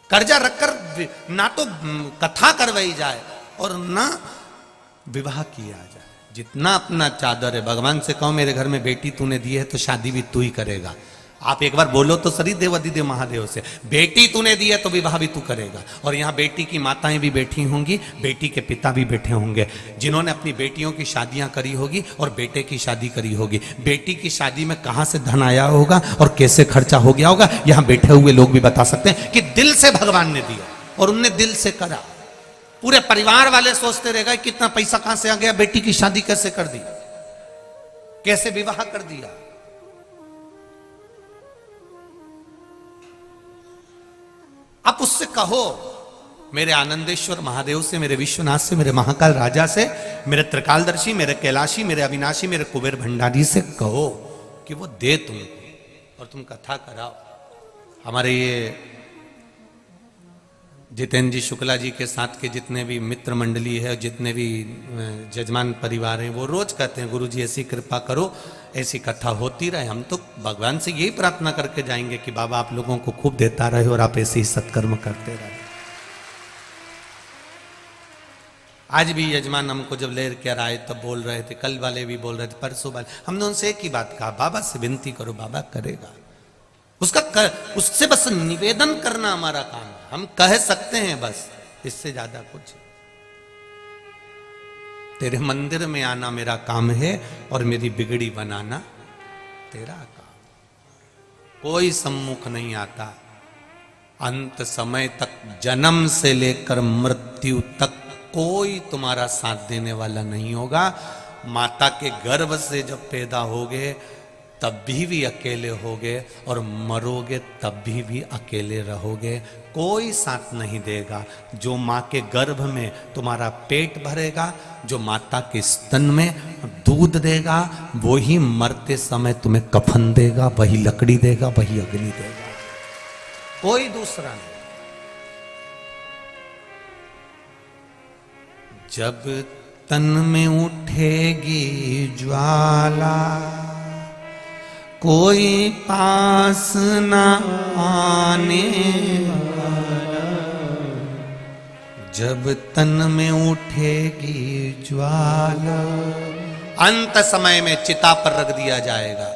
कर्जा रखकर ना तो कथा करवाई जाए और ना विवाह किया जाए। जितना अपना चादर है, भगवान से कहो मेरे घर में बेटी तूने दी है तो शादी भी तू ही करेगा। आप एक बार बोलो तो सरी देवादिदेव महादेव से, बेटी तूने दी है तो विवाह भी तू करेगा। और यहाँ बेटी की माताएं भी बैठी होंगी, बेटी के पिता भी बैठे होंगे, जिन्होंने अपनी बेटियों की शादियां करी होगी और बेटे की शादी करी होगी। बेटी की शादी में कहां से धन आया होगा और कैसे खर्चा हो गया होगा, यहां बैठे हुए लोग भी बता सकते हैं कि दिल से भगवान ने दिया और उनने दिल से करा। पूरे परिवार वाले सोचते रह गए कितना पैसा कहां से आ गया, बेटी की शादी कैसे कर दी, कैसे विवाह कर दिया। आप उससे कहो, मेरे आनंदेश्वर महादेव से, मेरे विश्वनाथ से, मेरे महाकाल राजा से, मेरे त्रिकालदर्शी, मेरे कैलाशी, मेरे अविनाशी, मेरे कुबेर भंडारी से कहो कि वो दे तुमको और तुम कथा कराओ। हमारे ये जितेंद्र जी शुक्ला जी के साथ के जितने भी मित्र मंडली है, जितने भी जजमान परिवार हैं, वो रोज कहते हैं गुरु जी ऐसी कृपा करो, ऐसी कथा होती रहे। हम तो भगवान से यही प्रार्थना करके जाएंगे कि बाबा आप लोगों को खूब देता रहे और आप ऐसे ही सत्कर्म करते रहे। आज भी यजमान हमको जब ले कर आए तब बोल रहे थे, कल वाले भी बोल रहे थे, परसों वाले, हमने उनसे एक ही बात कहा, बाबा से विनती करो, बाबा करेगा। उससे बस निवेदन करना हमारा काम है, हम कह सकते हैं बस, इससे ज्यादा कुछ। तेरे मंदिर में आना मेरा काम है और मेरी बिगड़ी बनाना तेरा काम। कोई सम्मुख नहीं आता। अंत समय तक, जन्म से लेकर मृत्यु तक कोई तुम्हारा साथ देने वाला नहीं होगा। माता के गर्भ से जब पैदा होगे तब भी अकेले होगे और मरोगे तब भी अकेले रहोगे। कोई साथ नहीं देगा। जो माँ के गर्भ में तुम्हारा पेट भरेगा, जो माता के स्तन में दूध देगा, वो ही मरते समय तुम्हें कफन देगा, वही लकड़ी देगा, वही अग्नि देगा, कोई दूसरा नहीं। जब तन में उठेगी ज्वाला, कोई पास न आने वाला। जब तन में उठेगी ज्वाला, अंत समय में चिता पर रख दिया जाएगा,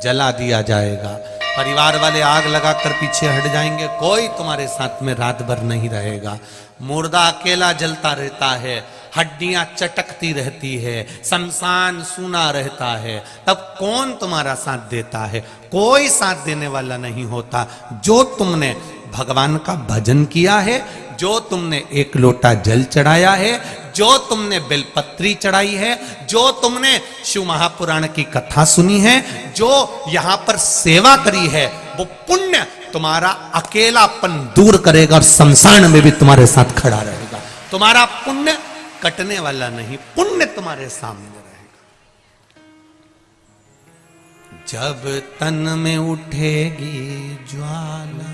जला दिया जाएगा। परिवार वाले आग लगाकर पीछे हट जाएंगे, कोई तुम्हारे साथ में रात भर नहीं रहेगा। मुर्दा अकेला जलता रहता है, हड्डियां चटकती रहती है, शमशान सूना रहता है, तब कौन तुम्हारा साथ देता है? कोई साथ देने वाला नहीं होता। जो तुमने भगवान का भजन किया है, जो तुमने एक लोटा जल चढ़ाया है, जो तुमने बेलपत्री चढ़ाई है, जो तुमने शिव महापुराण की कथा सुनी है, जो यहां पर सेवा करी है, वो पुण्य तुम्हारा अकेलापन दूर करेगा और शमशान में भी तुम्हारे साथ खड़ा रहेगा। तुम्हारा पुण्य कटने वाला नहीं, पुण्य तुम्हारे सामने रहेगा। जब तन में उठेगी ज्वाला,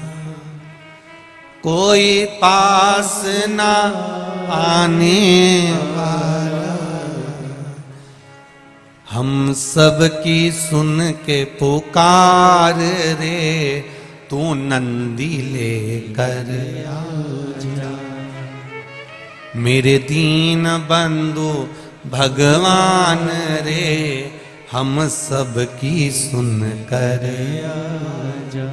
कोई पास ना आने वाला। हम सब की सुन के पुकार रे, तू नंदी लेकर आजा। मेरे दीन बंधु भगवान रे, हम सब की सुन कर आजा।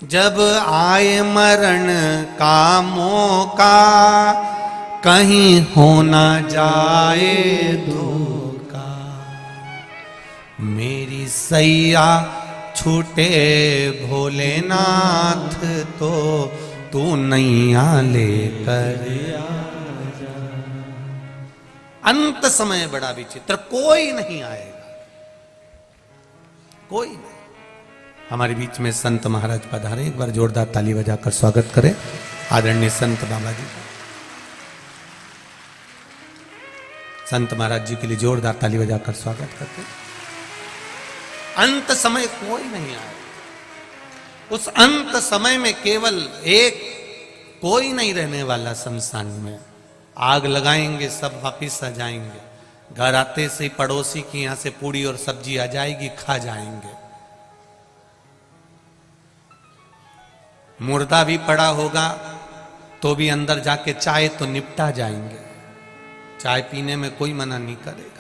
जब आए मरण का मौका, कहीं हो ना जाए धोखा। मेरी सैया छूटे भोलेनाथ, तो तू नैया लेकर आजा। अंत समय बड़ा विचित्र, कोई नहीं आएगा, कोई नहीं। हमारे बीच में संत महाराज पधारे, एक बार जोरदार ताली बजाकर स्वागत करें आदरणीय संत बाबा जी। संत महाराज जी के लिए जोरदार ताली बजाकर स्वागत करते। अंत समय कोई नहीं आए। उस अंत समय में केवल एक, कोई नहीं रहने वाला शमशान में। आग लगाएंगे, सब वापिस आ जाएंगे। घर आते से पड़ोसी की यहां से पूड़ी और सब्जी आ जाएगी, खा जाएंगे। मुर्दा भी पड़ा होगा तो भी अंदर जाके चाय तो निपटा जाएंगे, चाय पीने में कोई मना नहीं करेगा।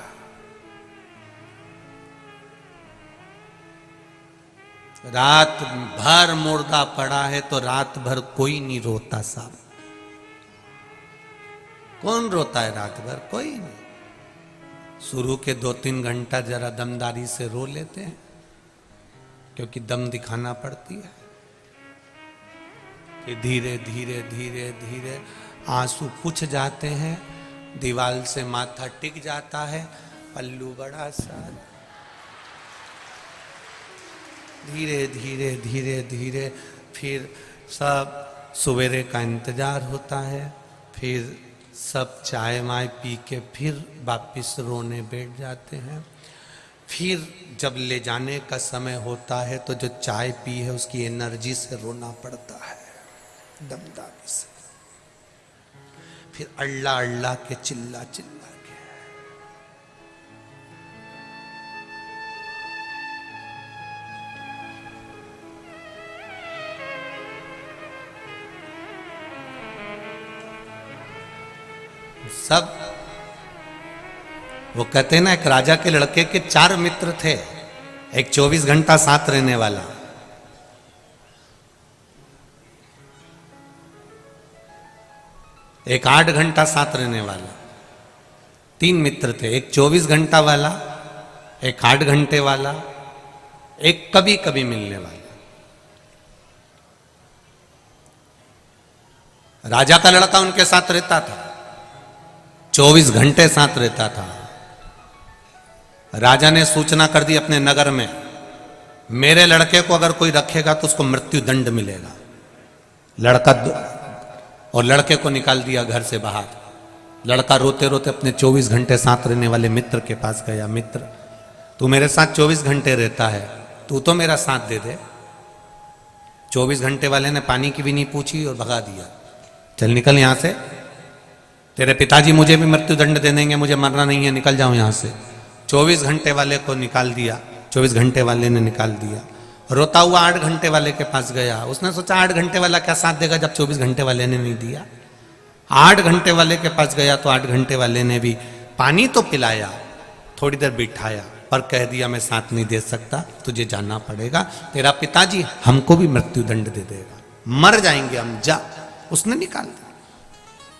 रात भर मुर्दा पड़ा है तो रात भर कोई नहीं रोता साहब। कौन रोता है रात भर? कोई नहीं। शुरू के 2-3 घंटा जरा दमदारी से रो लेते हैं क्योंकि दम दिखाना पड़ती है। फिर धीरे धीरे धीरे धीरे आंसू पुछ जाते हैं, दीवार से माथा टिक जाता है, पल्लू बड़ा सा। धीरे धीरे धीरे धीरे फिर सब सवेरे का इंतजार होता है, फिर सब चाय वाय पी के फिर वापिस रोने बैठ जाते हैं। फिर जब ले जाने का समय होता है तो जो चाय पी है उसकी एनर्जी से रोना पड़ता है, दमदारी से। फिर अल्लाह अल्लाह के चिल्ला चिल्ला के। सब वो कहते हैं ना, एक राजा के लड़के के 4 मित्र थे। एक 24 घंटा साथ रहने वाला, एक 8 घंटा साथ रहने वाला। 3 मित्र थे, एक 24 घंटा वाला, एक 8 घंटे वाला, एक कभी कभी मिलने वाला। राजा का लड़का उनके साथ रहता था, 24 घंटे साथ रहता था। राजा ने सूचना कर दी अपने नगर में, मेरे लड़के को अगर कोई रखेगा तो उसको मृत्यु दंड मिलेगा। लड़का और लड़के को निकाल दिया घर से बाहर। लड़का रोते रोते अपने 24 घंटे साथ रहने वाले मित्र के पास गया। मित्र, तू मेरे साथ 24 घंटे रहता है, तू तो मेरा साथ दे दे। 24 घंटे वाले ने पानी की भी नहीं पूछी और भगा दिया, चल निकल यहां से, तेरे पिताजी मुझे भी मृत्यु दंड दे देंगे, मुझे मरना नहीं है, निकल जाओ यहां से। 24 घंटे वाले को निकाल दिया, 24 घंटे वाले ने निकाल दिया। रोता हुआ 8 घंटे वाले के पास गया। उसने सोचा 8 घंटे वाला क्या साथ देगा जब 24 घंटे वाले ने नहीं दिया। 8 घंटे वाले के पास गया तो 8 घंटे वाले ने भी पानी तो पिलाया, थोड़ी देर बिठाया, पर कह दिया मैं साथ नहीं दे सकता, तुझे जाना पड़ेगा, तेरा पिताजी हमको भी मृत्यु दंड दे देगा, मर जाएंगे हम, जा। उसने निकाल दिया।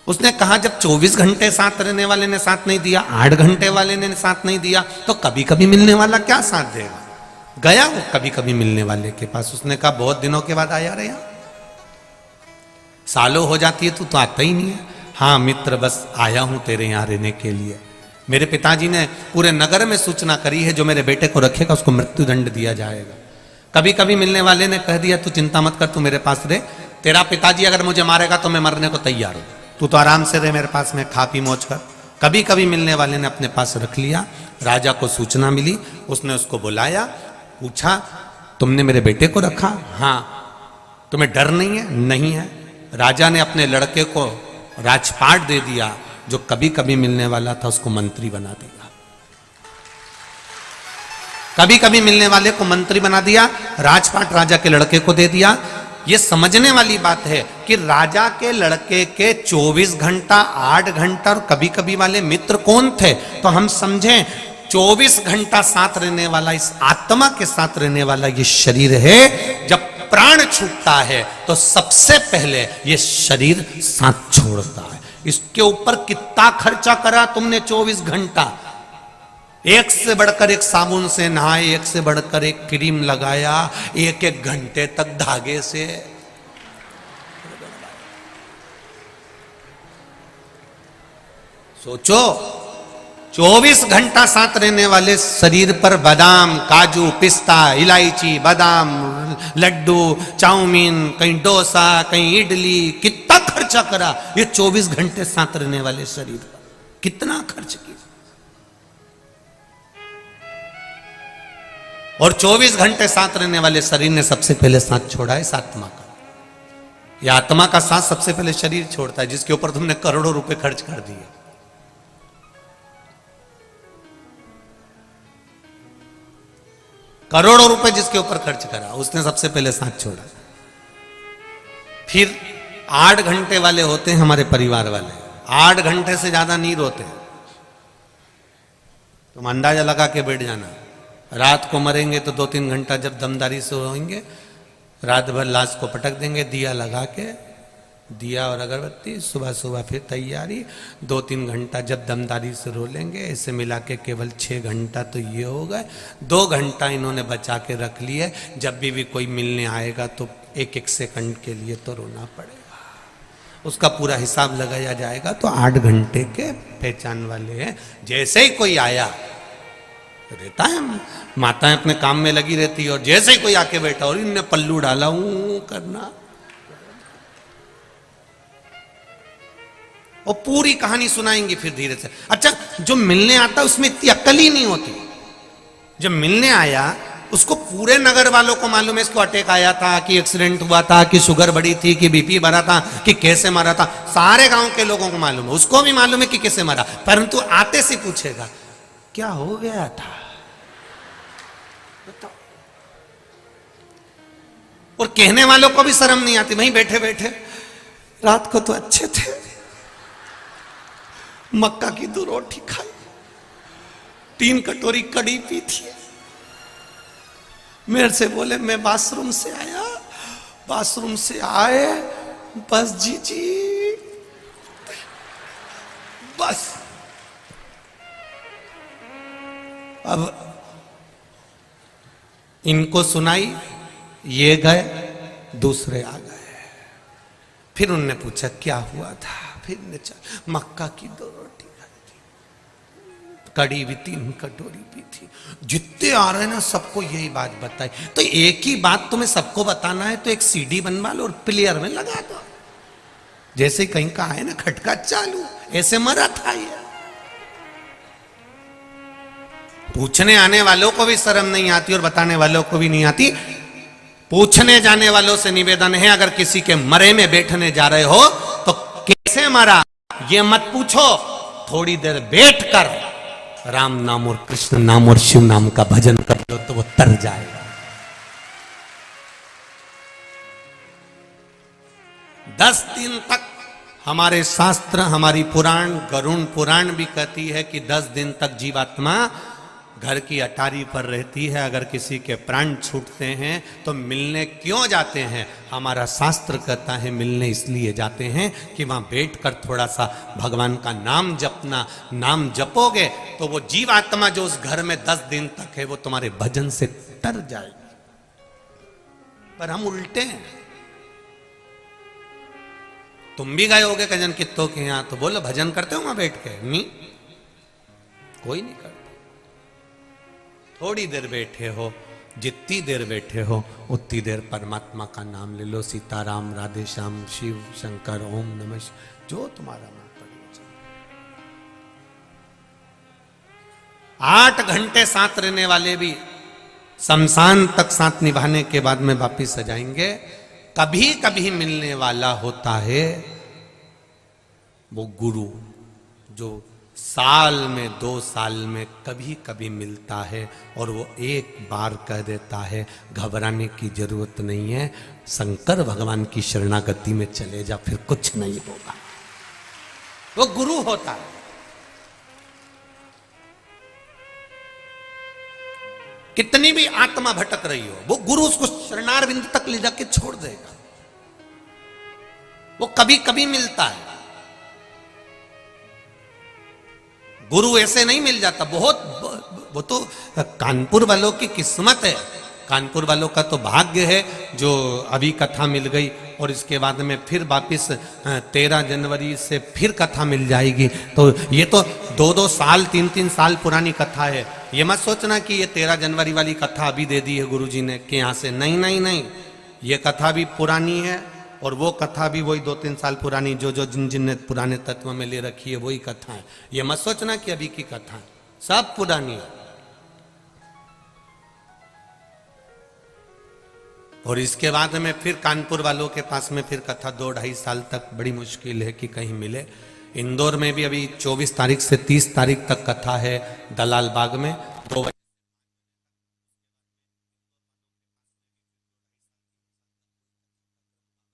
उसने कहा जब 24 घंटे साथ रहने वाले ने साथ नहीं दिया, 8 घंटे वाले ने साथ नहीं दिया, तो कभी कभी मिलने वाला क्या साथ देगा। गया वो कभी कभी मिलने वाले के पास। उसने कहा बहुत दिनों के बाद आया रे, यहाँ सालों हो जाती है, तू तो आता ही नहीं है। हाँ मित्र, बस आया हूं तेरे यहाँ रहने के लिए। मेरे पिताजी ने पूरे नगर में सूचना करी है, जो मेरे बेटे को रखेगा उसको मृत्यु दंड दिया जाएगा। कभी कभी मिलने वाले ने कह दिया तू चिंता मत कर, तू मेरे पास रहे, तेरा पिताजी अगर मुझे मारेगा तो मैं मरने को तैयार हूं, तू तो आराम से रहे मेरे पास में, खा पी मौज कर। कभी कभी मिलने वाले ने अपने पास रख लिया। राजा को सूचना मिली, उसने उसको बुलाया, पूछा तुमने मेरे बेटे को रखा? हाँ। तुम्हें डर नहीं है? नहीं है। राजा ने अपने लड़के को राजपाट दे दिया, जो कभी कभी मिलने वाला था उसको मंत्री बना दिया। कभी कभी मिलने वाले को मंत्री बना दिया, राजपाट राजा के लड़के को दे दिया। यह समझने वाली बात है कि राजा के लड़के के 24 घंटा, 8 घंटा और कभी कभी वाले मित्र कौन थे, तो हम समझें 24 घंटा साथ रहने वाला, इस आत्मा के साथ रहने वाला ये शरीर है। जब प्राण छूटता है तो सबसे पहले ये शरीर साथ छोड़ता है। इसके ऊपर कितना खर्चा करा तुमने 24 घंटा, एक से बढ़कर एक साबुन से नहाए, एक से बढ़कर एक क्रीम लगाया, एक एक घंटे तक धागे से। सोचो 24 घंटा साथ रहने वाले शरीर पर बादाम, काजू, पिस्ता, इलायची, बादाम, लड्डू, चाउमीन, कहीं डोसा, कहीं इडली, कितना खर्चा करा ये 24 घंटे साथ रहने वाले शरीर पर, कितना खर्च किया। और 24 घंटे साथ रहने वाले शरीर ने सबसे पहले साथ छोड़ा है इस आत्मा का। यह आत्मा का साथ सबसे पहले शरीर छोड़ता है, जिसके ऊपर तुमने करोड़ों रुपए खर्च कर दिए। करोड़ों रुपए जिसके ऊपर खर्च करा, उसने सबसे पहले साथ छोड़ा। फिर 8 घंटे वाले होते हैं हमारे परिवार वाले, 8 घंटे से ज्यादा नहीं रोते। तुम अंदाजा लगा के बैठ जाना, रात को मरेंगे तो 2-3 घंटा जब दमदारी से होंगे, रात भर लाश को पटक देंगे दिया लगा के, दिया और अगरबत्ती, सुबह सुबह फिर तैयारी, 2-3 घंटा जब दमदारी से रो लेंगे। इसे मिला के केवल 6 घंटा तो ये हो गए। 2 घंटा इन्होंने बचा के रख लिए, जब भी कोई मिलने आएगा तो 1-1 सेकंड के लिए तो रोना पड़ेगा। उसका पूरा हिसाब लगाया जाएगा तो 8 घंटे के पहचान वाले हैं। जैसे ही कोई आया रहता है, माताएं अपने काम में लगी रहती है, और जैसे ही कोई आके बैठा और इनने पल्लू डाला करना, और पूरी कहानी सुनाएंगी फिर धीरे से। अच्छा, जो मिलने आता उसमें इतनी अक्ल ही नहीं होती। जब मिलने आया उसको पूरे नगर वालों को मालूम है इसको अटैक आया था, कि एक्सीडेंट हुआ था, कि शुगर बढ़ी थी, कि बीपी बढ़ा था, कि कैसे मरा था, सारे गांव के लोगों को मालूम है। उसको भी मालूम है कि कैसे मरा, परंतु आते से पूछेगा क्या हो गया था बताओ। और कहने वालों को भी शर्म नहीं आती, वहीं बैठे बैठे रात को तो अच्छे थे, मक्का की 2 रोटी खाई, 3 कटोरी कड़ी पी थी। मेरे से बोले मैं बाथरूम से आया, बाथरूम से आए बस जी बस। अब इनको सुनाई, ये गए, दूसरे आ गए। फिर उनने पूछा क्या हुआ था, फिर ने मक्का की 2 रोटी खाई थी, कड़ी भी 3 कटोरी पी थी। जितने आ रहे ना सबको यही बात बताई। तो एक ही बात तुम्हें सबको बताना है तो एक सीडी बनवा लो और प्लेयर में लगा दो, जैसे कहीं का है ना खटका चालू, ऐसे मरा था ये। पूछने आने वालों को भी शर्म नहीं आती और बताने वालों को भी नहीं आती। पूछने जाने वालों से निवेदन है, अगर किसी के मरे में बैठने जा रहे हो तो कैसे मरा ये मत पूछो, थोड़ी देर बैठ कर राम नाम और कृष्ण नाम और शिव नाम का भजन कर लो तो वो तर जाएगा। 10 दिन तक हमारे शास्त्र, हमारी पुराण, गरुण पुराण भी कहती है कि 10 दिन तक जीवात्मा घर की अटारी पर रहती है। अगर किसी के प्राण छूटते हैं तो मिलने क्यों जाते हैं? हमारा शास्त्र कहता है मिलने इसलिए जाते हैं कि वहां बैठकर थोड़ा सा भगवान का नाम जपना। नाम जपोगे तो वो जीवात्मा जो उस घर में 10 दिन तक है वो तुम्हारे भजन से तर जाएगी। पर हम उल्टे हैं। तुम भी गए होगे कजन कित्तों के यहां, तो बोलो भजन करते हो वहां बैठ के? नहीं, कोई नहीं करता। थोड़ी देर बैठे हो, जितनी देर बैठे हो उतनी देर परमात्मा का नाम ले लो। सीताराम, राधे श्याम, शिव शंकर, ओम नमः शिवाय, जो तुम्हारा मन पड़े। 8 घंटे साथ रहने वाले भी शमशान तक साथ निभाने के बाद में वापिस आ जाएंगे। कभी कभी मिलने वाला होता है वो गुरु, जो साल में 2 साल में कभी कभी मिलता है और वो एक बार कह देता है घबराने की जरूरत नहीं है, शंकर भगवान की शरणागति में चले जा, फिर कुछ नहीं होगा। वो गुरु होता है। कितनी भी आत्मा भटक रही हो, वो गुरु उसको शरणारविंद तक ले जाके छोड़ देगा। वो कभी कभी मिलता है। गुरु ऐसे नहीं मिल जाता। वो तो कानपुर वालों की किस्मत है, कानपुर वालों का तो भाग्य है जो अभी कथा मिल गई और इसके बाद में फिर वापिस 13 जनवरी से फिर कथा मिल जाएगी। तो ये तो 2-2 साल 3-3 साल पुरानी कथा है। ये मत सोचना कि ये 13 जनवरी वाली कथा अभी दे दी है गुरुजी ने कि यहाँ से, नहीं नहीं नहीं, ये कथा भी पुरानी है और वो कथा भी वही 2-3 साल पुरानी, जो जिन ने पुराने तत्व में ले रखी है वही कथा है। ये मत सोचना कि अभी की कथा है, सब पुरानी है। और इसके बाद में फिर कानपुर वालों के पास में फिर कथा 2-2.5 साल तक बड़ी मुश्किल है कि कहीं मिले। इंदौर में भी अभी 24 तारीख से 30 तारीख तक कथा है दलाल बाग में। 2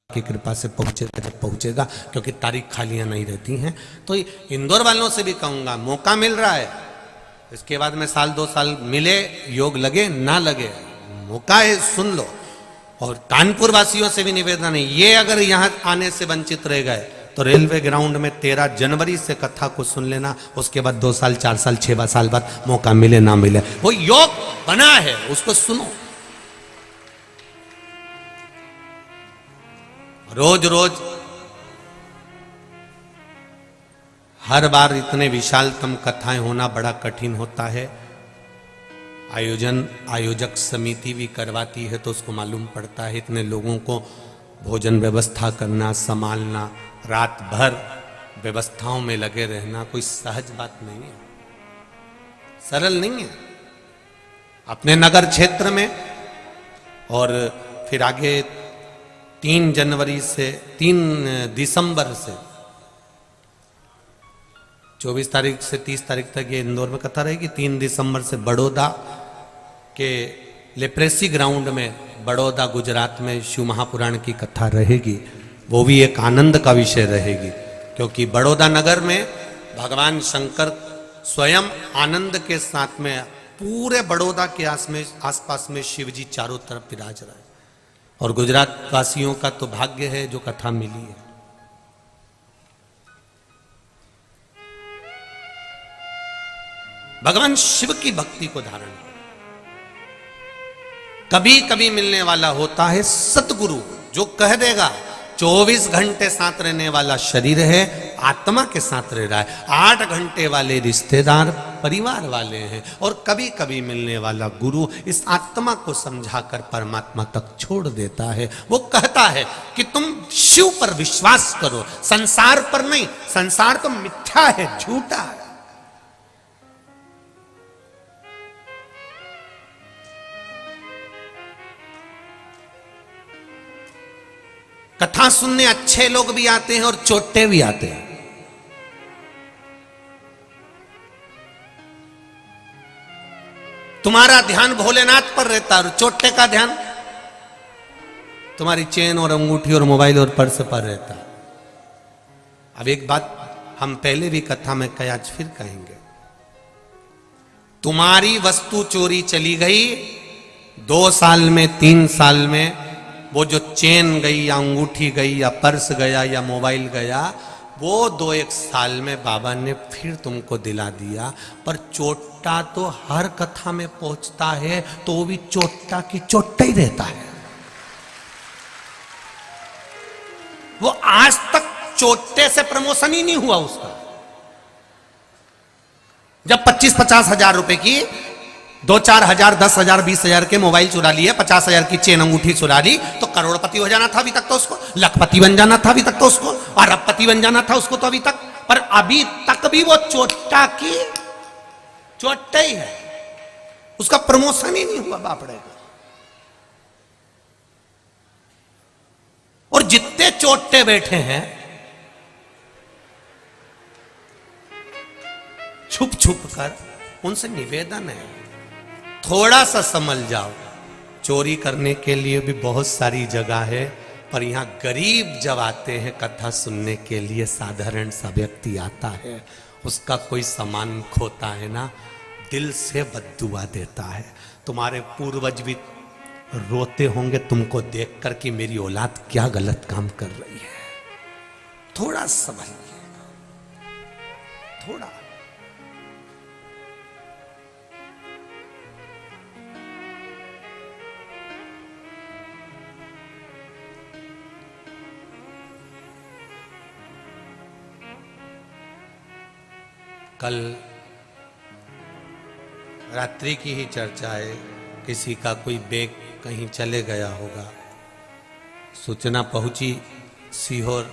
की कृपा से पहुंचेगा जब पहुंचेगा, क्योंकि तारीख खालियां नहीं रहती हैं। तो इंदौर वालों से भी कहूंगा, मौका मिल रहा है, इसके बाद में साल 2 साल मिले, योग लगे ना लगे, मौका है, सुन लो। और कानपुर वासियों से भी निवेदन है, ये अगर यहाँ आने से वंचित रह गए तो रेलवे ग्राउंड में 13 जनवरी से कथा को सुन लेना, उसके बाद 2 साल 4 साल 6 साल बाद मौका मिले ना मिले, वो योग बना है, उसको सुनो। रोज रोज हर बार इतने विशालतम कथाएं होना बड़ा कठिन होता है। आयोजक समिति भी करवाती है तो उसको मालूम पड़ता है, इतने लोगों को भोजन व्यवस्था करना, संभालना, रात भर व्यवस्थाओं में लगे रहना कोई सहज बात नहीं है, सरल नहीं है। अपने नगर क्षेत्र में और फिर आगे 3 जनवरी से 3 दिसंबर से 24 तारीख से 30 तारीख तक ये इंदौर में कथा रहेगी। 3 दिसंबर से बड़ौदा के लेप्रेसी ग्राउंड में, बड़ौदा गुजरात में शिव महापुराण की कथा रहेगी। वो भी एक आनंद का विषय रहेगी, क्योंकि बड़ौदा नगर में भगवान शंकर स्वयं आनंद के साथ में पूरे बड़ौदा के आसपास में शिव जी चारों तरफ विराज रहा है। और गुजरात वासियों का तो भाग्य है जो कथा मिली है। भगवान शिव की भक्ति को धारण करो। कभी कभी मिलने वाला होता है सतगुरु, जो कह देगा 24 घंटे साथ रहने वाला शरीर है, आत्मा के साथ रह रहा है। 8 घंटे वाले रिश्तेदार परिवार वाले हैं। और कभी कभी मिलने वाला गुरु इस आत्मा को समझाकर परमात्मा तक छोड़ देता है। वो कहता है कि तुम शिव पर विश्वास करो, संसार पर नहीं। संसार तो मिथ्या है, झूठा है। कथा सुनने अच्छे लोग भी आते हैं और चोटे भी आते हैं। तुम्हारा ध्यान भोलेनाथ पर रहता है और चोटे का ध्यान तुम्हारी चेन और अंगूठी और मोबाइल और पर्स पर रहता है। अब एक बात हम पहले भी कथा में कही, आज फिर कहेंगे, तुम्हारी वस्तु चोरी चली गई 2 साल में, 3 साल में, वो जो चेन गई या अंगूठी गई या पर्स गया या मोबाइल गया, वो 2-1 साल में बाबा ने फिर तुमको दिला दिया। पर चोटा तो हर कथा में पहुंचता है, तो वो भी चोटा की चोटा ही रहता है। वो आज तक चोटे से प्रमोशन ही नहीं हुआ उसका। जब 25-50 हजार रुपए की 2-4 हजार, 10 हजार, 20 हजार के मोबाइल चुरा लिए, 50 हजार की चेन अंगूठी चुरा ली, तो करोड़पति हो जाना था अभी तक तो उसको, लखपति बन जाना था अभी तक तो उसको, अरबपति बन जाना था उसको तो अभी तक। पर अभी तक भी वो चोटा की चोटा ही है, उसका प्रमोशन ही नहीं हुआ बापड़े का। और जितने चोटे बैठे हैं छुप छुप कर, उनसे निवेदन है थोड़ा सा समझ जाओ। चोरी करने के लिए भी बहुत सारी जगह है, पर यहां गरीब जब आते हैं कथा सुनने के लिए, साधारण सा व्यक्ति आता है, उसका कोई सामान खोता है ना, दिल से बद्दुआ देता है। तुम्हारे पूर्वज भी रोते होंगे तुमको देखकर कि मेरी औलाद क्या गलत काम कर रही है। थोड़ा समझिए, थोड़ा। कल रात्रि की ही चर्चा है, किसी का कोई बैग कहीं चले गया होगा, सूचना पहुंची सीहोर,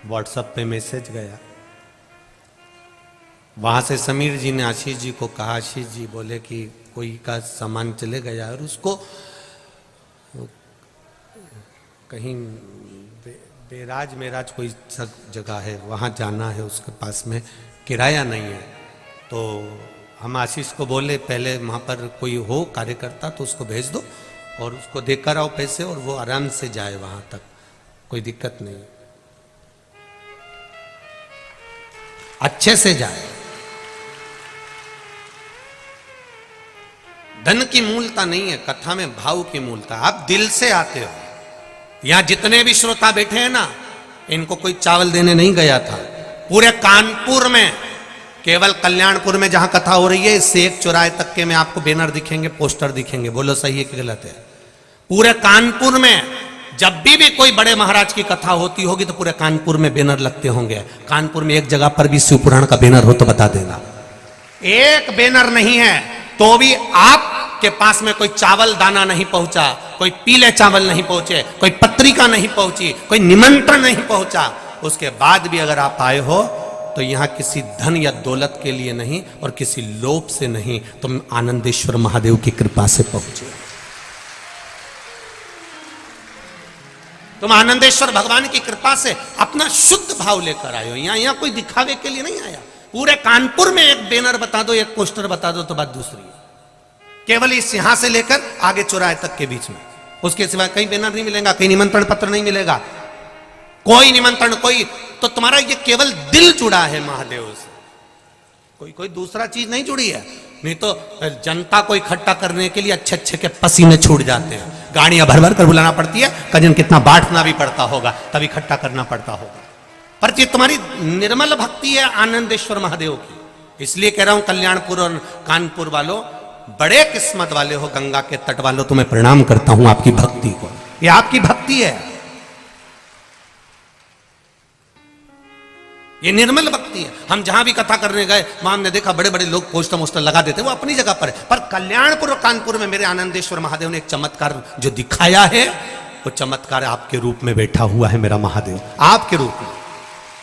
व्हाट्सएप पे मैसेज गया। वहां से समीर जी ने आशीष जी को कहा, आशीष जी बोले कि कोई का सामान चले गया और उसको कहीं बेराज मेराज कोई जगह है, वहाँ जाना है, उसके पास में किराया नहीं है। तो हम आशीष को बोले पहले वहाँ पर कोई हो कार्यकर्ता तो उसको भेज दो, और उसको देकर आओ पैसे और वो आराम से जाए वहां तक, कोई दिक्कत नहीं, अच्छे से जाए। धन की मूलता नहीं है, कथा में भाव की मूलता। आप दिल से आते हो। यहां जितने भी श्रोता बैठे हैं ना, इनको कोई चावल देने नहीं गया था। पूरे कानपुर में, केवल कल्याणपुर में जहां कथा हो रही है, इससे एक चौराहे तक के में आपको बैनर दिखेंगे, पोस्टर दिखेंगे। बोलो सही है कि गलत है? पूरे कानपुर में जब भी कोई बड़े महाराज की कथा होती होगी तो पूरे कानपुर में बैनर लगते होंगे। कानपुर में एक जगह पर भी शिव पुराण का बैनर हो तो बता देना। एक बैनर नहीं है तो भी आपके पास में कोई चावल दाना नहीं पहुंचा, कोई पीले चावल नहीं पहुंचे, कोई पत्रिका नहीं पहुंची, कोई निमंत्रण नहीं पहुंचा, उसके बाद भी अगर आप आए हो तो यहां किसी धन या दौलत के लिए नहीं और किसी लोभ से नहीं, तुम आनंदेश्वर महादेव की कृपा से पहुंचे। तुम आनंदेश्वर भगवान की कृपा से अपना शुद्ध भाव लेकर आए हो। यहां कोई दिखावे के लिए नहीं आया। पूरे कानपुर में एक बैनर बता दो, एक पोस्टर बता दो तो बात दूसरी है। केवल इस यहां से लेकर आगे चौराहे तक के बीच में, उसके सिवा कहीं बैनर नहीं मिलेगा, कहीं निमंत्रण पत्र नहीं मिलेगा, कोई निमंत्रण, कोई। तो तुम्हारा ये केवल दिल जुड़ा है महादेव से, कोई दूसरा चीज नहीं जुड़ी है। नहीं तो जनता को इकट्ठा करने के लिए अच्छे अच्छे के पसीने छूट जाते हैं, गाड़ियां भर भर कर बुलाना पड़ती है, कजन कितना बांटना भी पड़ता होगा, तब इकट्ठा करना पड़ता होगा। पर ये तुम्हारी निर्मल भक्ति है आनंदेश्वर महादेव की। इसलिए कह रहा हूं कल्याणपुर और कानपुर वालों, बड़े किस्मत वाले हो, गंगा के तट वालों, तुम्हें प्रणाम करता हूं आपकी भक्ति को। ये आपकी भक्ति है, ये निर्मल भक्ति है। हम जहां भी कथा करने गए वहां हमने देखा बड़े बड़े लोग पोस्टर मोस्टर लगा देते, वो अपनी जगह पर है। पर कल्याणपुर और कानपुर में मेरे आनंदेश्वर महादेव ने एक चमत्कार जो दिखाया है, वो चमत्कार आपके रूप में बैठा हुआ है मेरा महादेव, आपके रूप में।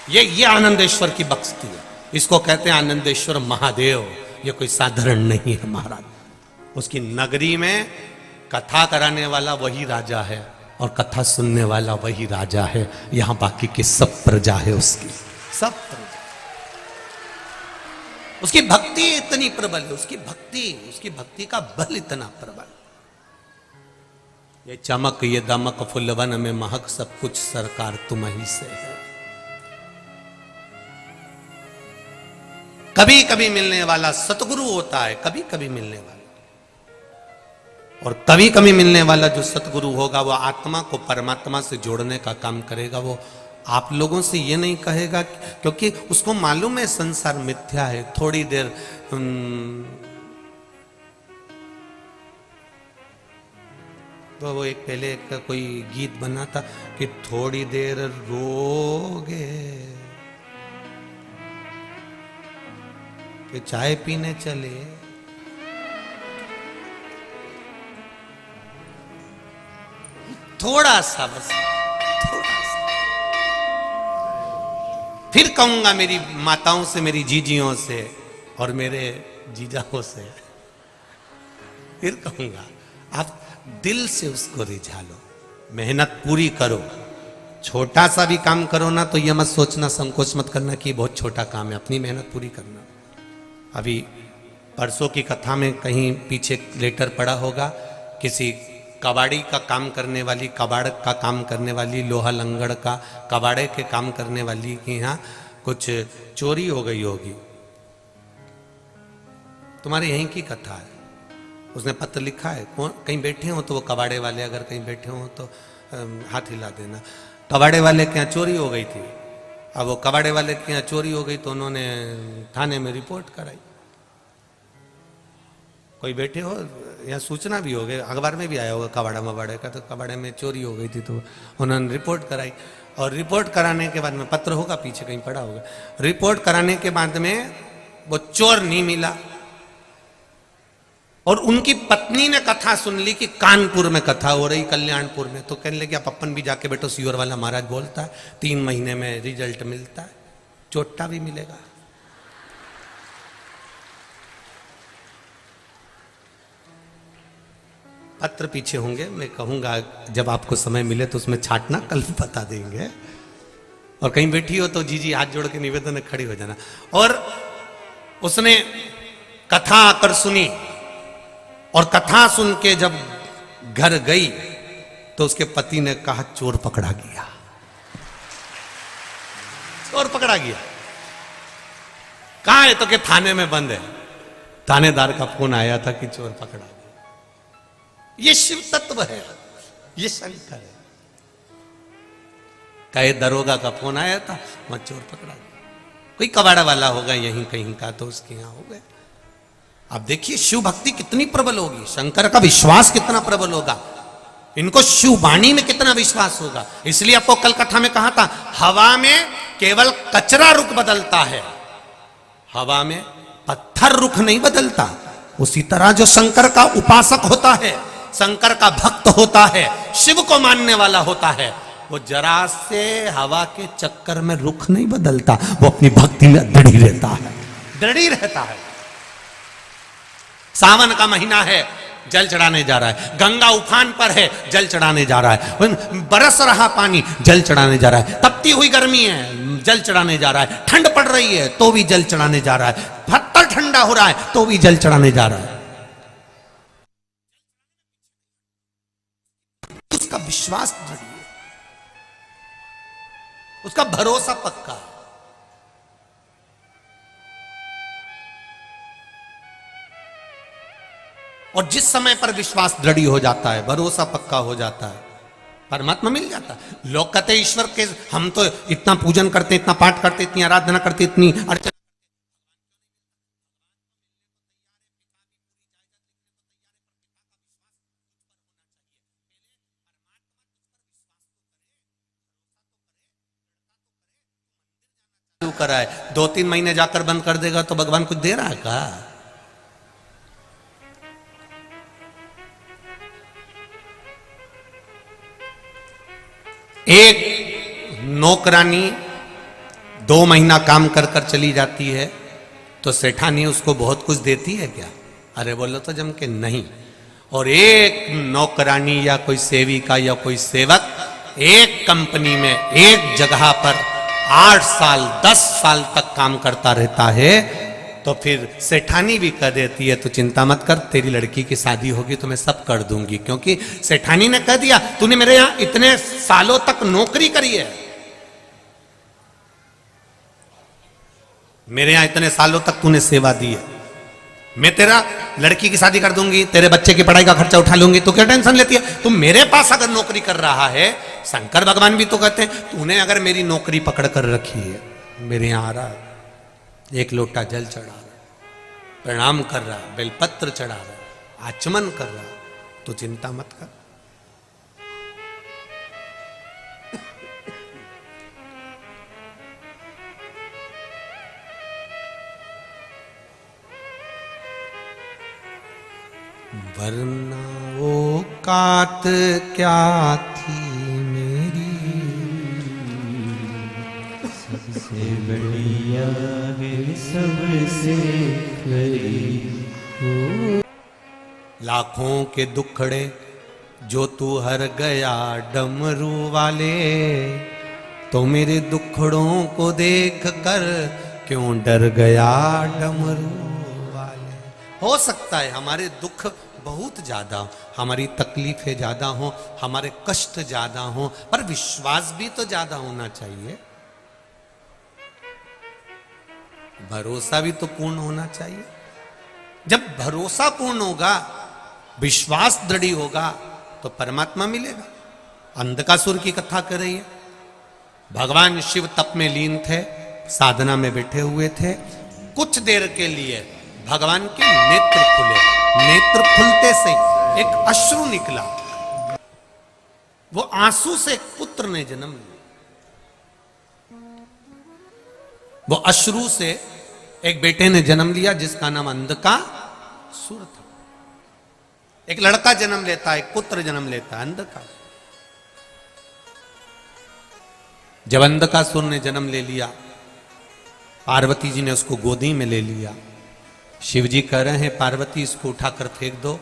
ये आनंदेश्वर की भक्ति है, इसको कहते हैं आनंदेश्वर महादेव। ये कोई साधारण नहीं है महाराज। उसकी नगरी में कथा कराने वाला वही राजा है और कथा सुनने वाला वही राजा है। यहां बाकी की सब प्रजा है उसकी, सब प्रजा। उसकी भक्ति इतनी प्रबल है, उसकी भक्ति का बल इतना प्रबल। ये चमक ये दमक फुलवन में महक, सब कुछ सरकार तुम ही से है। कभी कभी मिलने वाला सतगुरु होता है, कभी कभी मिलने वाला, और कभी कभी मिलने वाला जो सतगुरु होगा वो आत्मा को परमात्मा से जोड़ने का काम करेगा। वो आप लोगों से ये नहीं कहेगा, क्योंकि उसको मालूम है संसार मिथ्या है। थोड़ी देर तो वो एक पहले एक कोई गीत बना था कि थोड़ी देर रोगे कि चाय पीने चले, थोड़ा सा, बस थोड़ा सा। फिर कहूंगा मेरी माताओं से, मेरी जीजियों से और मेरे जीजाओं से, फिर कहूंगा आप दिल से उसको रिझा लो, मेहनत पूरी करो। छोटा सा भी काम करो ना तो ये मत सोचना, संकोच मत करना कि बहुत छोटा काम है, अपनी मेहनत पूरी करना। अभी परसों की कथा में कहीं पीछे लेटर पड़ा होगा, किसी कबाड़ी का काम करने वाली, कबाड़ का काम करने वाली, लोहा लंगड़ का कबाड़े के काम करने वाली के यहाँ कुछ चोरी हो गई होगी। तुम्हारे यहीं की कथा है, उसने पत्र लिखा है। कहीं बैठे हो तो वो कबाड़े वाले अगर कहीं बैठे हो तो हाथ हिला देना। कबाड़े वाले के यहाँ चोरी हो गई थी। अब वो कबाड़े वाले के यहाँ चोरी हो गई तो उन्होंने थाने में रिपोर्ट कराई। कोई बैठे हो, यहाँ सूचना भी हो गई, अखबार में भी आया होगा कबाड़ा मबाड़े का, तो कबाड़े में चोरी हो गई थी तो उन्होंने रिपोर्ट कराई। और रिपोर्ट कराने के बाद में, पत्र होगा पीछे कहीं पड़ा होगा, रिपोर्ट कराने के बाद में वो चोर नहीं मिला। और उनकी पत्नी ने कथा सुन ली कि कानपुर में कथा हो रही, कल्याणपुर में, तो कहने लगे आप अपन भी जाके बैठो, सियोर वाला महाराज बोलता है 3 महीने में रिजल्ट मिलता है, चोट्टा भी मिलेगा। पत्र पीछे होंगे, मैं कहूंगा जब आपको समय मिले तो उसमें छाटना, कल बता देंगे। और कहीं बैठी हो तो जीजी हाथ जोड़ के निवेदन में खड़ी हो जाना। और उसने कथा आकर सुनी, और कथा सुन के जब घर गई तो उसके पति ने कहा चोर पकड़ा गया, चोर पकड़ा गया। कहां है? तो कि थाने में बंद है। थानेदार का फोन आया था कि चोर पकड़ा गया। ये शिव तत्व है, ये शंकर है। कहे दरोगा का फोन आया था, वहां चोर पकड़ा गया। कोई कबाड़ा वाला होगा यहीं कहीं का, तो उसके यहां हो गया। अब देखिए शिव भक्ति कितनी प्रबल होगी, शंकर का विश्वास कितना प्रबल होगा, इनको शिव वाणी में कितना विश्वास होगा। इसलिए आपको कल कथा में कहा था, हवा में केवल कचरा रुख बदलता है, हवा में पत्थर रुख नहीं बदलता। उसी तरह जो शंकर का उपासक होता है, शंकर का भक्त होता है, शिव को मानने वाला होता है, वो जरा से हवा के चक्कर में रुख नहीं बदलता, वो अपनी भक्ति में दृढ़ रहता है, दृढ़ रहता है। सावन का महीना है, जल चढ़ाने जा रहा है। गंगा उफान पर है, जल चढ़ाने जा रहा है। बरस रहा पानी, जल चढ़ाने जा रहा है। तपती हुई गर्मी है, जल चढ़ाने जा रहा है। ठंड पड़ रही है तो भी जल चढ़ाने जा रहा है। पत्थर ठंडा हो रहा है तो भी जल चढ़ाने जा रहा है। उसका विश्वास दृढ़ है, उसका भरोसा पक्का है। और जिस समय पर विश्वास दृढ़ हो जाता है, भरोसा पक्का हो जाता है, परमात्मा मिल जाता है। लोग कहते हैं ईश्वर के, हम तो इतना पूजन करते, इतना पाठ करते, इतनी आराधना करते, इतनी अर्चना, करा है। 2-3 महीने जाकर बंद कर देगा तो भगवान कुछ दे रहा है का? एक नौकरानी 2 महीना काम कर कर चली जाती है तो सेठानी उसको बहुत कुछ देती है क्या? अरे बोलो तो जम के नहीं। और एक नौकरानी या कोई सेविका या कोई सेवक एक कंपनी में एक जगह पर 8 साल 10 साल तक काम करता रहता है तो फिर सेठानी भी कह देती है तो चिंता मत कर, तेरी लड़की की शादी होगी तो मैं सब कर दूंगी, क्योंकि सेठानी ने कह दिया तूने मेरे यहां इतने सालों तक नौकरी करी है, मेरे यहां इतने सालों तक तूने सेवा दी है, मैं तेरा लड़की की शादी कर दूंगी, तेरे बच्चे की पढ़ाई का खर्चा उठा लूंगी, तो क्या टेंशन लेती है? तुम मेरे पास अगर नौकरी कर रहा है, शंकर भगवान भी तो कहते हैं तूने अगर मेरी नौकरी पकड़ कर रखी है, मेरे यहां आ रहा है, एक लोटा जल चढ़ा रहा है, प्रणाम कर रहा है, बेलपत्र चढ़ा रहा है, आचमन कर रहा है, तो चिंता मत कर। वरना वो कात क्या थी मेरी, सबसे बढ़िया है सबसे करीब। लाखों के दुखड़े जो तू हर गया डमरू वाले, तो मेरे दुखड़ों को देख कर क्यों डर गया डमरू वाले। हो सकता है हमारे दुख बहुत ज्यादा हो, हमारी तकलीफें ज्यादा हो, हमारे कष्ट ज्यादा हो, पर विश्वास भी तो ज्यादा होना चाहिए, भरोसा भी तो पूर्ण होना चाहिए। जब भरोसा पूर्ण होगा, विश्वास दृढ़ होगा, तो परमात्मा मिलेगा। अंधकासुर की कथा कर रही है, भगवान शिव तप में लीन थे, साधना में बैठे हुए थे। कुछ देर के लिए भगवान के नेत्र खुले, नेत्र खुलते से एक अश्रु निकला, वो आंसू से एक पुत्र ने जन्म लिया। वो अश्रु से एक बेटे ने जन्म लिया जिसका नाम अंधकासुर था। एक लड़का जन्म लेता है, एक पुत्र जन्म लेता है, अंधकासुर। जब अंधकासुर ने जन्म ले लिया, पार्वती जी ने उसको गोदी में ले लिया। शिव जी कह रहे हैं पार्वती इसको उठाकर फेंक दो,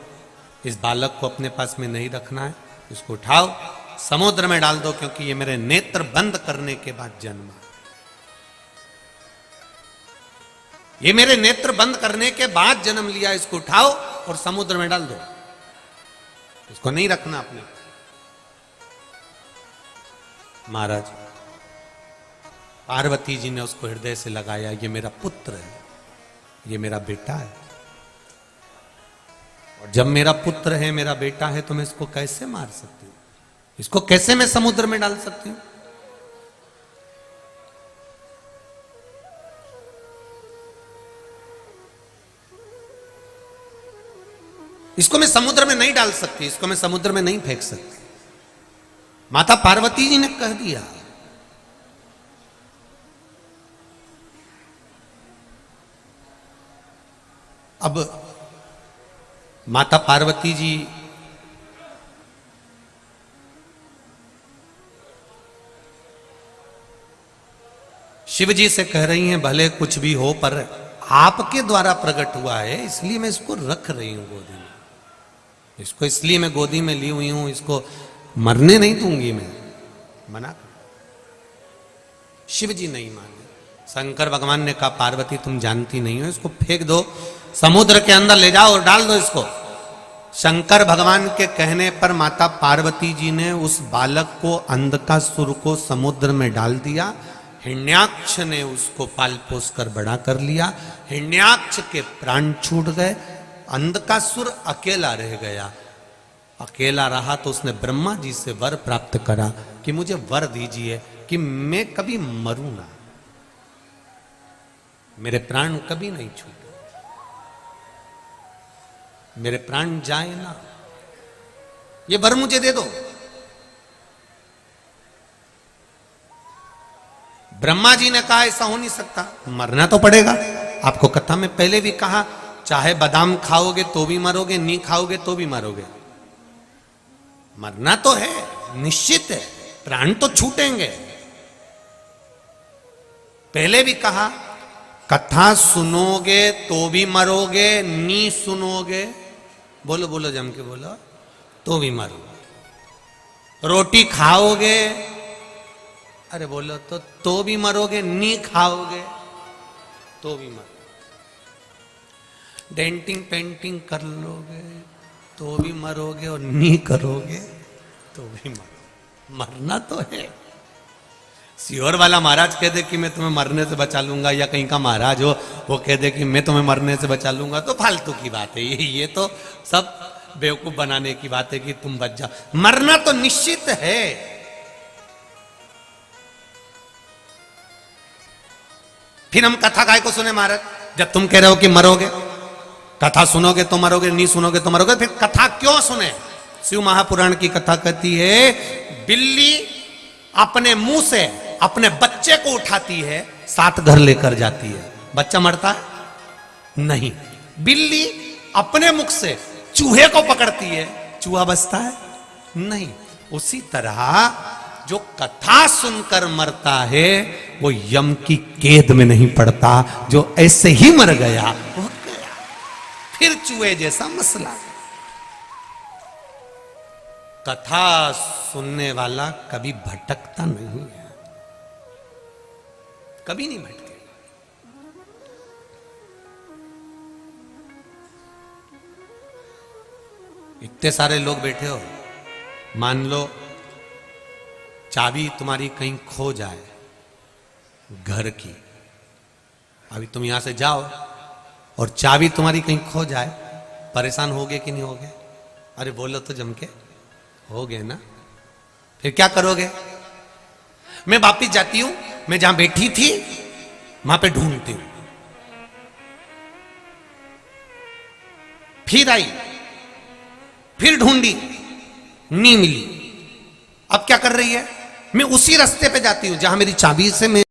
इस बालक को अपने पास में नहीं रखना है, इसको उठाओ समुद्र में डाल दो, क्योंकि ये मेरे नेत्र बंद करने के बाद जन्मा, ये मेरे नेत्र बंद करने के बाद जन्म लिया, इसको उठाओ और समुद्र में डाल दो। इसको नहीं रखना अपने। महाराज पार्वती जी ने उसको हृदय से लगाया, ये मेरा पुत्र है, ये मेरा बेटा है, और जब मेरा पुत्र है, मेरा बेटा है, तो मैं इसको कैसे मार सकती हूं? इसको कैसे मैं समुद्र में डाल सकती हूं? इसको मैं समुद्र में नहीं डाल सकती, इसको मैं समुद्र में नहीं फेंक सकती। माता पार्वती जी ने कह दिया। अब माता पार्वती जी शिव जी से कह रही हैं, भले कुछ भी हो पर आपके द्वारा प्रकट हुआ है, इसलिए मैं इसको रख रही हूं गोदी में। इसको इसलिए मैं गोदी में ली हुई हूं, इसको मरने नहीं दूंगी मैं, मना कर। शिव जी नहीं माने। शंकर भगवान ने कहा, पार्वती तुम जानती नहीं हो, इसको फेंक दो, समुद्र के अंदर ले जाओ और डाल दो इसको। शंकर भगवान के कहने पर माता पार्वती जी ने उस बालक को, अंधकासुर को समुद्र में डाल दिया। हिरण्याक्ष ने उसको पाल पोस कर बड़ा कर लिया। हिरण्याक्ष के प्राण छूट गए, अंधकासुर अकेला रह गया। अकेला रहा तो उसने ब्रह्मा जी से वर प्राप्त करा कि मुझे वर दीजिए कि मैं कभी मरूं ना, मेरे प्राण कभी नहीं छूटे, मेरे प्राण जाए ना, ये वर मुझे दे दो। ब्रह्मा जी ने कहा ऐसा हो नहीं सकता, मरना तो पड़ेगा। आपको कथा में पहले भी कहा, चाहे बादाम खाओगे तो भी मरोगे, नहीं खाओगे तो भी मरोगे, मरना तो है, निश्चित है, प्राण तो छूटेंगे। पहले भी कहा, कथा सुनोगे तो भी मरोगे, नी सुनोगे, बोलो बोलो जम के बोलो, तो भी मरोगे। रोटी खाओगे, अरे बोलो तो भी मरोगे, नी खाओगे तो भी मरोगे। डेंटिंग पेंटिंग कर लोगे तो भी मरोगे, और नी करोगे तो भी मरोगे, मरना तो है। सियोर वाला महाराज कह दे कि मैं तुम्हें मरने से बचा लूंगा, या कहीं का महाराज हो वो कह दे कि मैं तुम्हें मरने से बचा लूंगा, तो फालतू की बात है ये तो सब बेवकूफ बनाने की बात है कि तुम बच जाओ। मरना तो निश्चित है। फिर हम कथा काय को सुने महाराज? जब तुम कह रहे हो कि मरोगे, कथा सुनोगे तो मरोगे, नहीं सुनोगे तो मरोगे, फिर कथा क्यों सुने? शिव महापुराण की कथा कहती है, बिल्ली अपने मुंह से अपने बच्चे को उठाती है, 7 घर लेकर जाती है, बच्चा मरता है? नहीं। बिल्ली अपने मुख से चूहे को पकड़ती है, चूहा बचता है? नहीं। उसी तरह जो कथा सुनकर मरता है वो यम की कैद में नहीं पड़ता, जो ऐसे ही मर गया वो गया, फिर चूहे जैसा मसला। कथा सुनने वाला कभी भटकता नहीं है, कभी नहीं भटकेगा। इतने सारे लोग बैठे हो, मान लो चाबी तुम्हारी कहीं खो जाए घर की, अभी तुम यहां से जाओ और चाबी तुम्हारी कहीं खो जाए, परेशान होगे कि नहीं होगे? अरे बोलो तो जम के, होगे ना? फिर क्या करोगे? मैं वापिस जाती हूं, मैं जहां बैठी थी वहां पे ढूंढती हूं, फिर आई, फिर ढूंढी, नहीं मिली। अब क्या कर रही है? मैं उसी रास्ते पे जाती हूं जहां मेरी चाबी से मैं